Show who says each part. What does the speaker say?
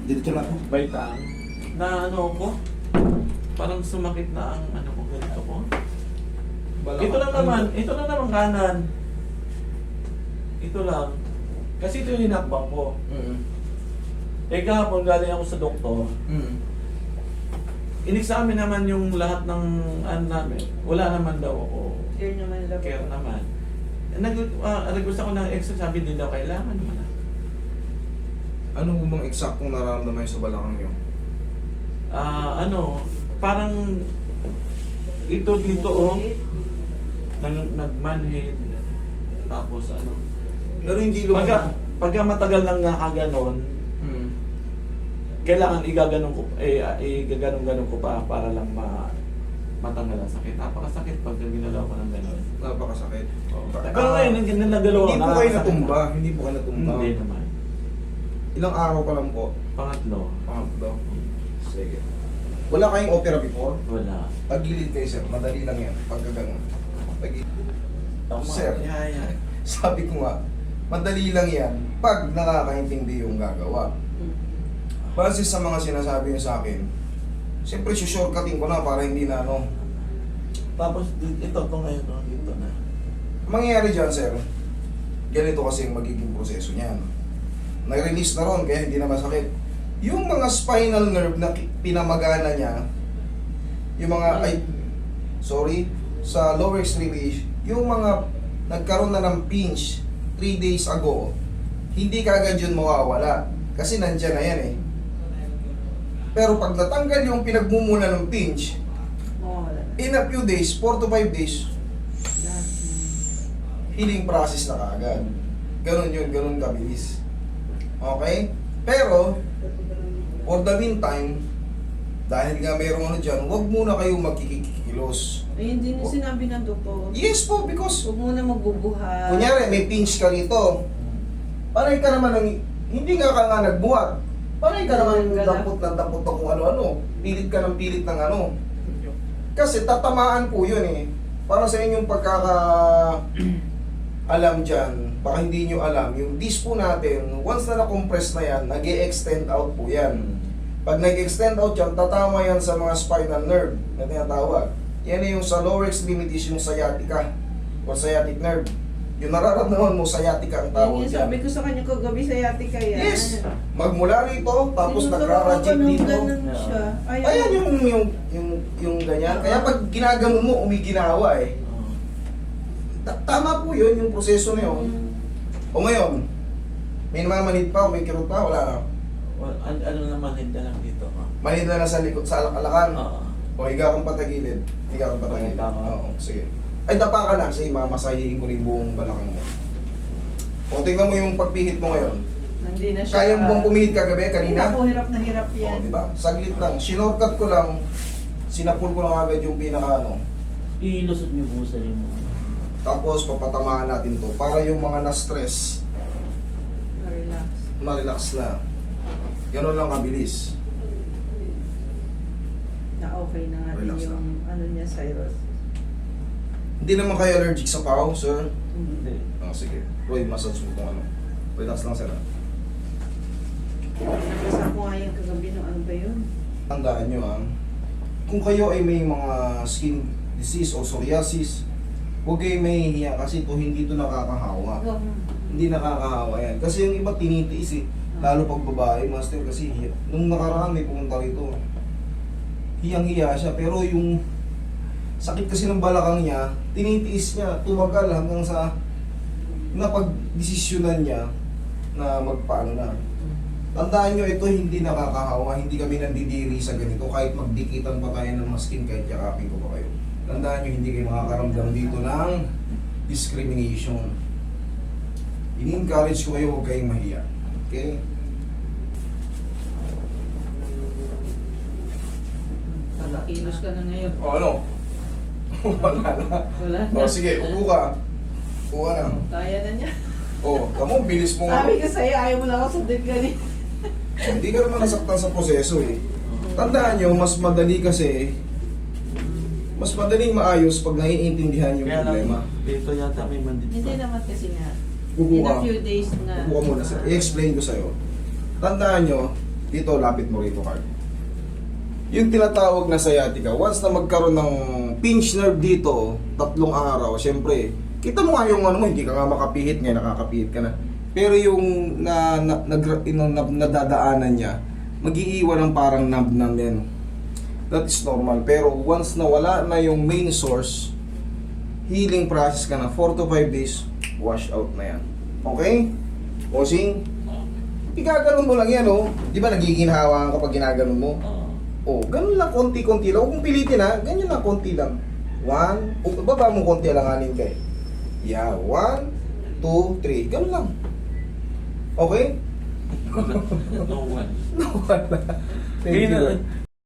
Speaker 1: Dito na po.
Speaker 2: Baitang. Na ano ko, parang sumakit na ang ano ko, ganito ko. Ito lang naman kanan. Ito lang. Kasi ito yung hinakbang ko. Eh kahapon galing ako sa doktor. In-examine naman yung lahat ng ano namin. Wala naman daw ako.
Speaker 3: Care naman lang.
Speaker 2: Care naman. Nag-request ako ng extra, sabi din daw kailangan naman.
Speaker 1: Ano mo bang eksaktong nararamdaman sa balakang nyo?
Speaker 2: Parang ito dito nag-manhead. Tapos ano.
Speaker 1: Pero hindi lumang...
Speaker 2: Pagka matagal lang nakaganon, kailangan igaganon ko pa para lang matanggal ang sakit. Napakasakit pag ginalaw ko ng gano'n.
Speaker 1: Napakasakit.
Speaker 2: Pero ngayon, nagalaw
Speaker 1: Hindi po kayo natumba. Hindi po kayo natumba.
Speaker 2: Hindi naman.
Speaker 1: Ilang araw pa lang po?
Speaker 2: Pangatlo.
Speaker 1: Pangatlo. Sige. Wala kayong opera before?
Speaker 2: Wala.
Speaker 1: Pag-gilid kayo, sir. Madali lang yan. Pagka ganun. Pag-gilid. Sir.
Speaker 2: Yeah.
Speaker 1: Sabi ko nga, madali lang yan pag nakakaintindi yung gagawa. Base sa mga sinasabi niyo sa akin, siyempre shortcutin ko na para hindi na ano.
Speaker 2: Tapos ito ngayon, dito na.
Speaker 1: Mangyayari dyan, sir, ganito kasi yung magiging proseso niyan. Nag-release na ron, kaya hindi na masakit. Yung mga spinal nerve na pinamagana niya, yung mga, sa lower extremity, yung mga nagkaroon na ng pinch 3 days ago, hindi kaagad yun mawawala. Kasi nandyan na yan eh. Pero pag natanggal yung pinagmumula ng pinch, in a few days, 4 to 5 days, healing process na kaagad. Ganun yun, ganun kabilis. Okay? Pero, for the meantime, dahil nga mayroong ano dyan, huwag muna kayong magkikikilos.
Speaker 3: Ayun din yung sinabi ng doktor.
Speaker 1: Yes po, because
Speaker 3: Huwag muna magbubuhat.
Speaker 1: kunyari, may pinch ka rito. Panay ka naman ng, hindi nga ka nga nagbuhat. Panay ka naman ng dampot na kung ano-ano. Pilit ka ng pilit ng ano. Kasi tatamaan po yun eh. Para sa inyong alam dyan, baka hindi nyo alam, yung disc po natin, once na na-compress na yan, nag-e-extend out po yan. Pag nag-extend out yan, tatama yan sa mga spinal nerve na tinatawag. Yan na yung sa lower extremities, yung sciatica o sciatic nerve. Yung nararamdaman mo, sciatica ang tawag
Speaker 3: Yun yung
Speaker 1: dyan.
Speaker 3: sabi ko sa kanya kagabi sa yatika yan.
Speaker 1: Yes! Magmula rito, tapos nagrarajig dito.
Speaker 3: Ganun siya.
Speaker 1: Ayan yung ganyan. Kaya pag ginaganon mo, umiginawa eh. Tama po yun, yung proseso na yun. O ngayon, may namamanid pa o may kirot pa, wala na.
Speaker 2: Ano naman, hindi lang dito.
Speaker 1: Manid na sa likod, sa alak-alakan.
Speaker 2: Oo.
Speaker 1: O higa kang patagilid. Higa kang patagilid. Oo, sige. Ay, dapa ka na. Sige, mamasahihin ko rin yung buong balakang mo. O, tingnan mo yung pagpihit mo ngayon.
Speaker 3: Hindi na siya.
Speaker 1: Kaya mo bang pumihit kagabi, kanina?
Speaker 3: Ako, hirap na hirap
Speaker 1: O,
Speaker 3: yan.
Speaker 1: diba? Saglit lang. Sinortcut ko lang. Sinapul ko lang agad yung pinaka
Speaker 4: Ilusot niyo po sa inyo.
Speaker 1: Tapos, papatamaan natin to. Para yung mga na-stress,
Speaker 3: Relax.
Speaker 1: ma-relax na. Ganun lang kabilis.
Speaker 3: Na okay na nga
Speaker 1: Relax
Speaker 3: yung ano niya, Cyrus.
Speaker 1: Hindi naman kayo allergic sa pao, sir?
Speaker 2: Hindi.
Speaker 1: Oh, sige. Roy, massage mo kung ano. Relax lang, sir.
Speaker 3: Nabasa ko nga yung kagabi no, ano ba yun?
Speaker 1: Tandaan nyo, kung kayo ay may mga skin disease o psoriasis, huwag kayo mahihiya kasi hindi to nakakahawa. Hindi nakakahawa yan. Kasi yung iba tinitiis eh. Lalo pag babae, master, kasi nung nakaraan may pumunta rito. Hiyang-hiya siya, pero yung sakit kasi ng balakang niya, tinitiis niya, tumagal hanggang sa napag-desisyonan niya na magpaano na. Tandaan nyo, ito hindi nakakahawa, hindi kami nandidiri sa ganito, kahit magdikitan pa tayo ng maskin, kahit yakapin ko pa kayo. Tandaan nyo, hindi kayo makakaramdam dito ng discrimination. Ini-encourage ko kayo, huwag kayong mahiya. Okay?
Speaker 3: Kilos ka na ngayon.
Speaker 1: O ano? Wala na.
Speaker 3: Wala na.
Speaker 1: O sige, upo ka. Upo ka na.
Speaker 3: Kaya na niya.
Speaker 1: O, kamo, bilis mo.
Speaker 3: Sabi ko sa'yo, ayaw mo lang ako sundin ganit.
Speaker 1: Hindi ka naman nasaktan sa proseso eh. Tandaan nyo, mas madali kasi, mas madaling maayos pag naiintindihan yung
Speaker 2: Kaya
Speaker 1: problema.
Speaker 2: lang, dito yata may mandit
Speaker 3: Hindi
Speaker 2: pa.
Speaker 3: naman kasi nga.
Speaker 1: Upo
Speaker 3: In
Speaker 1: ka.
Speaker 3: a few days nga.
Speaker 1: Upo ka muna sir. I-explain ko sa'yo. Tandaan nyo, Dito, lapit mo rito, Carl. Yung tinatawag na sciatica, once na magkaroon ng pinch nerve dito, 3 araw, syempre, kita mo nga yung ano mo, hindi ka nga makapihit, ngayon nakakapihit ka na. Pero yung nadadaanan niya, mag-iiwan ng parang numb yan. That is normal. Pero once na wala na yung main source, healing process ka na, 4 to 5 days, wash out na yan. Okay? Bossing? Igaganon mo lang yan, oh. Di ba nagiginhawa ka kapag ginaganon mo? Oh, ganun lang, konti-konti lang. Huwag mong pilitin, ha? Ganyan lang, konti lang. 1, baba mo konti, alanganin ka eh. Yeah, 1, 2, 3. Ganun lang. Okay?
Speaker 2: No one.
Speaker 1: Thank you.